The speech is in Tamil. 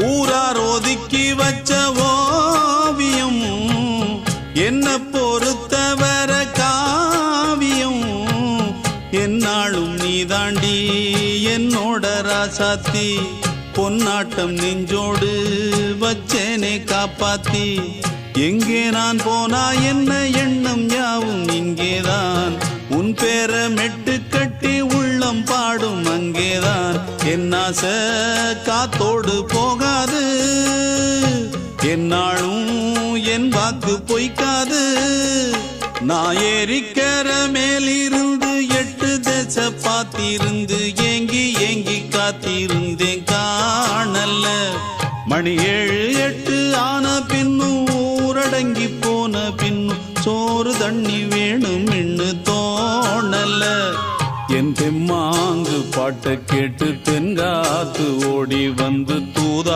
ஊரார் ஒதுக்கி வச்ச ஓவியம் என்ன பொறுத்தவர காவியம் என்னாலும் நீதாண்டி என்னோட ராசாத்தி பொன்னாட்டம் நெஞ்சோடு வச்சேனே காப்பாத்தி எங்கே நான் போனா என்ன எண்ணம் யாவும் இங்கேதான் உன் பேர மெட்டு கட்டி உள்ளம் பாடும் அங்கேதான் என் ஆசை காத்தோடு போகாது என்னாலும் என் வாக்கு பொய்க்காது நான் ஏறிக்கர மேலிருந்து 8 தேச பாத்திருந்து ஏங்கி ஏங்கி காத்திருந்தேன் காணல்ல மணி 7 8 ஆன பின்னும் ஊரடங்கி போன பின்னும் சோறு தண்ணி வேணும் இன்னு தோணல என் தெம்மாங்கு பாட்டை கேட்டு தென்காத்து ஓடி வந்து தூதா